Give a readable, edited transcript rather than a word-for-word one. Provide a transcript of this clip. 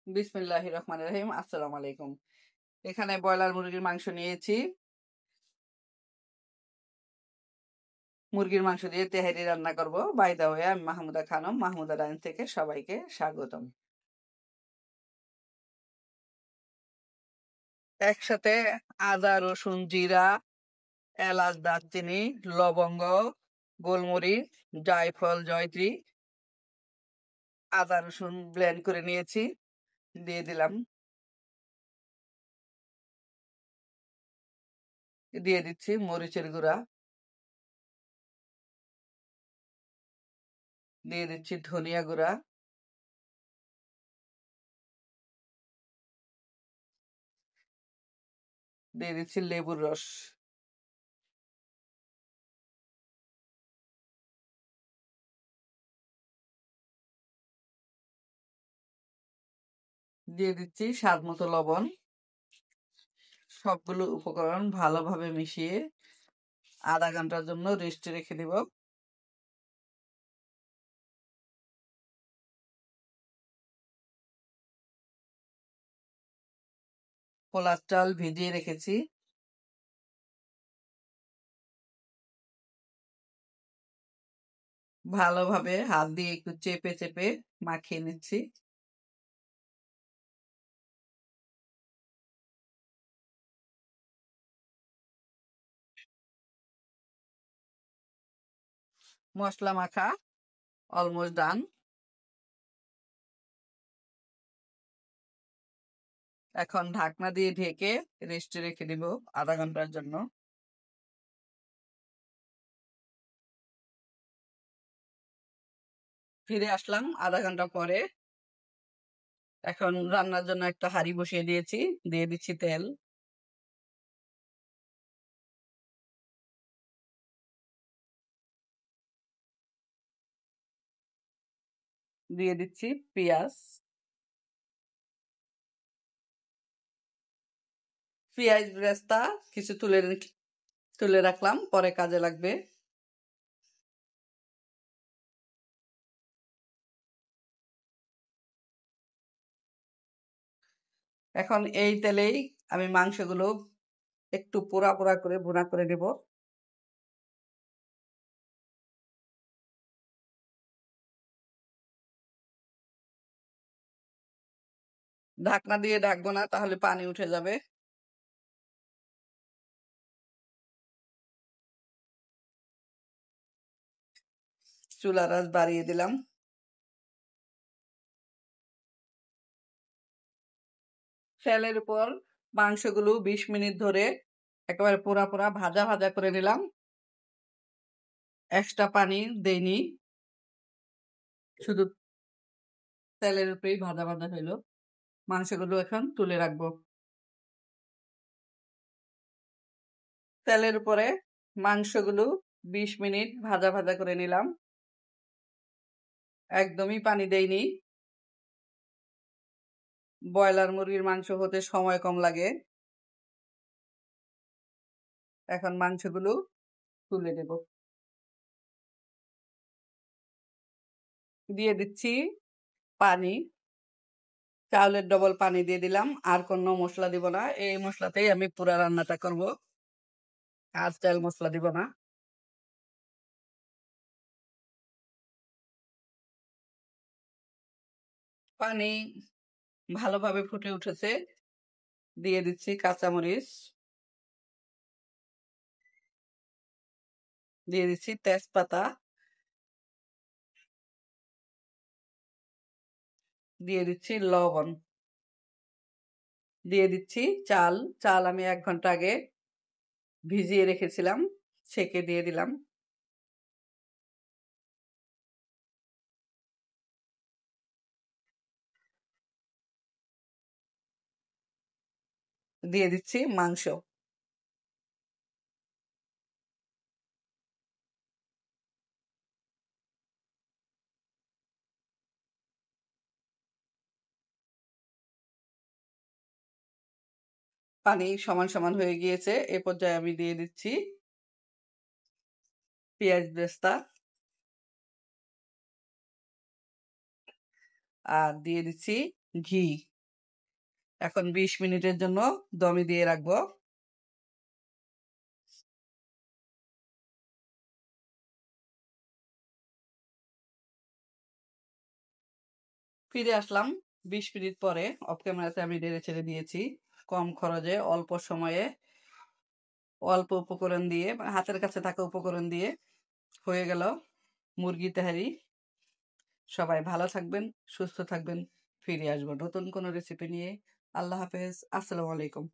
বিসমিল্লাহির রহমানির রহিম। আসসালামু আলাইকুম। এখানে ব্রয়লার মুরগির মাংস নিয়েছি। মুরগির মাংস দিয়ে তেহারি রান্না করব। বাই দা ওয়ে, আমি মাহমুদা খানম, মাহমুদা ডাইন থেকে সবাইকে স্বাগতম। একসাথে আদা, রসুন, জিরা, এলাচ, দারচিনি, লবঙ্গ, গোলমরিচ, জায়ফল, জয়ত্রী, আদা রসুন ব্লেন্ড করে নিয়েছি, দিয়ে দিলাম। দিয়ে দিচ্ছি মরিচের গুঁড়া, দিয়ে দিচ্ছি ধনিয়া গুঁড়া, দিয়ে দিচ্ছি লেবুর রস, দিয়ে দিচ্ছি স্বাদ মতো লবণ। সবগুলো উপকরণ ভালোভাবে মিশিয়ে আধা ঘন্টার জন্য রেস্টে রেখে দিব। পোলার চাল ভিজিয়ে রেখেছি। ভালোভাবে হাত দিয়ে একটু চেপে চেপে মাখিয়ে নিচ্ছি। মশলা মাখা অলমোস্ট ডান। এখন ঢাকনা দিয়ে ঢেকে রেস্টে রেখে দিব আধা ঘন্টার জন্য। ফিরে আসলাম আধা ঘন্টা পরে। এখন রান্নার জন্য একটা হাঁড়ি বসিয়ে দিয়েছি, দিয়ে দিচ্ছি তেল। দিয়ে দিচ্ছি পেঁয়াজ। পেঁয়াজ বেরেস্তা কিছু তুলে রাখলাম, পরে কাজে লাগবে। এখন এই তেলেই আমি মাংসগুলো একটু পোড়া পোড়া করে ভুনা করে নেব। ঢাকনা দিয়ে ঢাকবো না, তাহলে পানি উঠে যাবে। চুলার আঁচ বাড়িয়ে দিলাম। তেলের উপর মাংসগুলো 20 মিনিট ধরে একেবারে পোড়া পোড়া ভাজা ভাজা করে নিলাম। এক্সট্রা পানি দেইনি, শুধু তেলের উপরেই ভাজা ভাজা হইলো। মাংসগুলো এখন তুলে রাখবো। তেলের উপরে মাংসগুলো 20 মিনিট ভাজা ভাজা করে নিলাম। একদমই পানি দেইনি। ব্রয়লার মুরগির মাংস হতে সময় কম লাগে। এখন মাংসগুলো তুলে দেব। দিয়ে দিচ্ছি পানি। চাউলের ডবল পানি দিয়ে দিলাম। আর কোনো মশলা দিব না, এই মশলাতেই আমি পুরা রান্নাটা করব। আর তেল মশলা দিব না। পানি ভালোভাবে ফুটে উঠেছে, দিয়ে দিচ্ছি কাঁচামরিচ, দিয়ে দিচ্ছি তেজপাতা, দিয়ে দিচ্ছি লবণ, দিয়ে দিচ্ছি চাল। চাল আমি 1 ঘন্টা আগে ভিজিয়ে রেখেছিলাম, ছেঁকে দিয়ে দিলাম। দিয়ে দিচ্ছি মাংস। পানি সমান সমান হয়ে গিয়েছে, এ পর্যায়ে আমি দিয়ে দিচ্ছি পেঁয়াজ বেরেস্তা, আর দিয়ে দিচ্ছি ঘি। এখন 20 মিনিটের জন্য দমে দিয়ে রাখবো। ফিরে আসলাম 20 মিনিট পরে। অফ ক্যামেরাতে আমি নেড়ে চেড়ে দিয়েছি। কম খরচে অল্প সময়ে অল্প উপকরণ দিয়ে, হাতের কাছে থাকা উপকরণ দিয়ে হয়ে গেল মুরগি তেহারি। সবাই ভালো থাকবেন, সুস্থ থাকবেন। ফিরে আসবো নতুন কোনো রেসিপি নিয়ে। আল্লাহ হাফেজ। আসসালামু আলাইকুম।